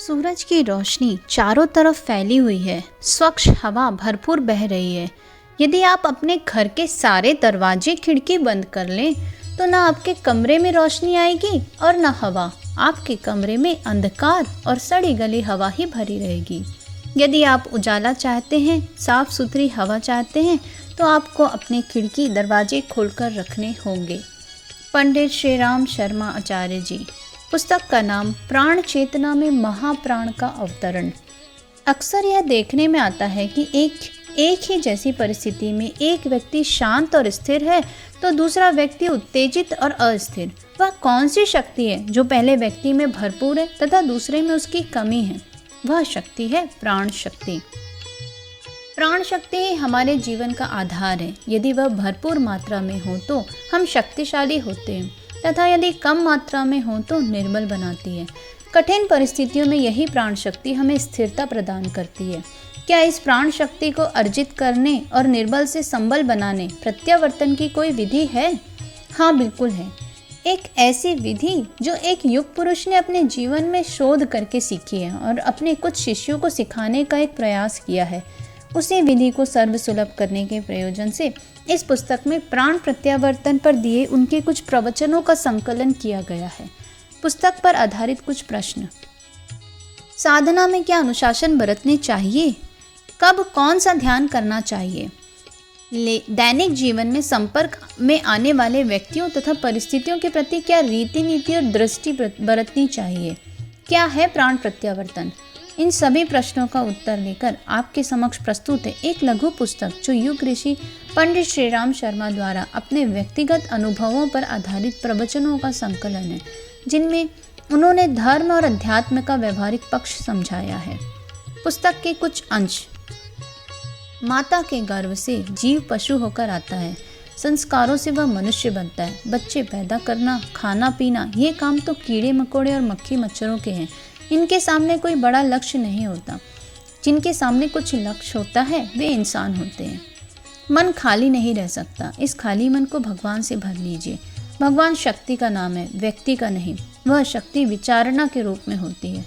सूरज की रोशनी चारों तरफ फैली हुई है। स्वच्छ हवा भरपूर बह रही है। यदि आप अपने घर के सारे दरवाजे खिड़की बंद कर लें तो ना आपके कमरे में रोशनी आएगी और ना हवा। आपके कमरे में अंधकार और सड़ी गली हवा ही भरी रहेगी। यदि आप उजाला चाहते हैं, साफ सुथरी हवा चाहते हैं, तो आपको अपने खिड़की दरवाजे खोलकर रखने होंगे। पंडित श्री राम शर्मा आचार्य जी। पुस्तक का नाम प्राण चेतना में महाप्राण का अवतरण। अक्सर यह देखने में आता है कि एक ही जैसी परिस्थिति में एक व्यक्ति शांत और स्थिर है तो दूसरा व्यक्ति उत्तेजित और अस्थिर। वह कौन सी शक्ति है जो पहले व्यक्ति में भरपूर है तथा दूसरे में उसकी कमी है? वह शक्ति है प्राण शक्ति। प्राण शक्ति ही हमारे जीवन का आधार है। यदि वह भरपूर मात्रा में हो तो हम शक्तिशाली होते हैं तथा यदि कम मात्रा में हो तो निर्बल बनाती है। कठिन परिस्थितियों में यही प्राण शक्ति हमें स्थिरता प्रदान करती है। क्या इस प्राण शक्ति को अर्जित करने और निर्बल से संबल बनाने प्रत्यावर्तन की कोई विधि है? हाँ, बिल्कुल है। एक ऐसी विधि जो एक युग पुरुष ने अपने जीवन में शोध करके सीखी है और अपने कुछ शिष्यों को सिखाने का एक प्रयास किया है। उसी विधि को सर्वसुलभ करने के प्रयोजन से इस पुस्तक में प्राण प्रत्यावर्तन पर दिए उनके कुछ प्रवचनों का संकलन किया गया है। पुस्तक पर आधारित कुछ प्रश्न। साधना में क्या अनुशासन बरतने चाहिए? कब कौन सा ध्यान करना चाहिए? दैनिक जीवन में संपर्क में आने वाले व्यक्तियों तथा परिस्थितियों के प्रति क्या रीति नीति और दृष्टि बरतनी चाहिए? क्या है प्राण प्रत्यावर्तन? इन सभी प्रश्नों का उत्तर लेकर आपके समक्ष प्रस्तुत है एक लघु पुस्तक जो युग ऋषि पंडित श्री राम शर्मा द्वारा अपने व्यक्तिगत अनुभवों पर आधारित प्रवचनों का संकलन है, जिनमें उन्होंने धर्म और अध्यात्म का व्यवहारिक पक्ष समझाया है। पुस्तक के कुछ अंश। माता के गर्भ से जीव पशु होकर आता है। संस्कारों से वह मनुष्य बनता है। बच्चे पैदा करना, खाना पीना, ये काम तो कीड़े मकोड़े और मक्खी मच्छरों के हैं। इनके सामने कोई बड़ा लक्ष्य नहीं होता। जिनके सामने कुछ लक्ष्य होता है वे इंसान होते हैं। मन खाली नहीं रह सकता। इस खाली मन को भगवान से भर लीजिए। भगवान शक्ति का नाम है, व्यक्ति का नहीं। वह शक्ति विचारणा के रूप में होती है।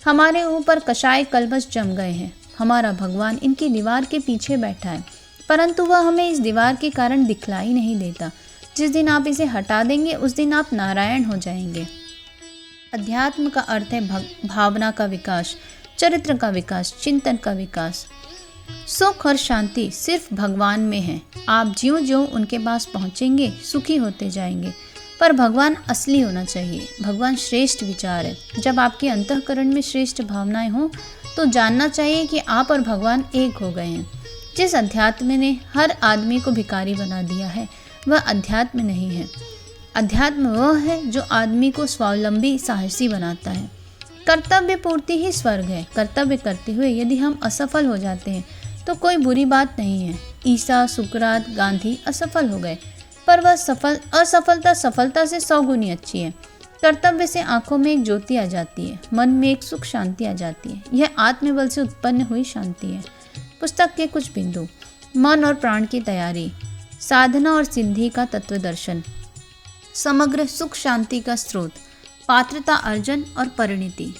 हमारे ऊपर कषाय कलबस जम गए हैं। हमारा भगवान इनकी दीवार के पीछे बैठा है, परंतु वह हमें इस दीवार के कारण दिखलाई नहीं देता। जिस दिन आप इसे हटा देंगे उस दिन आप नारायण हो जाएंगे। अध्यात्म का अर्थ है भावना का विकास, चरित्र का विकास, चिंतन का विकास। सुख और शांति सिर्फ भगवान में है। आप ज्यों-ज्यों उनके पास पहुँचेंगे सुखी होते जाएंगे। पर भगवान असली होना चाहिए। भगवान श्रेष्ठ विचार है। जब आपके अंतःकरण में श्रेष्ठ भावनाएं हों तो जानना चाहिए कि आप और भगवान एक हो गए हैं। जिस अध्यात्म ने हर आदमी को भिखारी बना दिया है वह अध्यात्म नहीं है। अध्यात्म वह है जो आदमी को स्वावलंबी साहसी बनाता है। कर्तव्य पूर्ति ही स्वर्ग है। कर्तव्य करते हुए यदि हम असफल हो जाते हैं तो कोई बुरी बात नहीं है। ईसा, सुकरात, गांधी असफल हो गए, पर वह असफलता सफलता से 100 गुनी अच्छी है। कर्तव्य से आंखों में एक ज्योति आ जाती है, मन में एक सुख शांति आ जाती है। यह आत्मबल से उत्पन्न हुई शांति है। पुस्तक के कुछ बिंदु। मन और प्राण की तैयारी, साधना और सिद्धि का तत्वदर्शन, समग्र सुख शांति का स्रोत, पात्रता अर्जन और परिणति।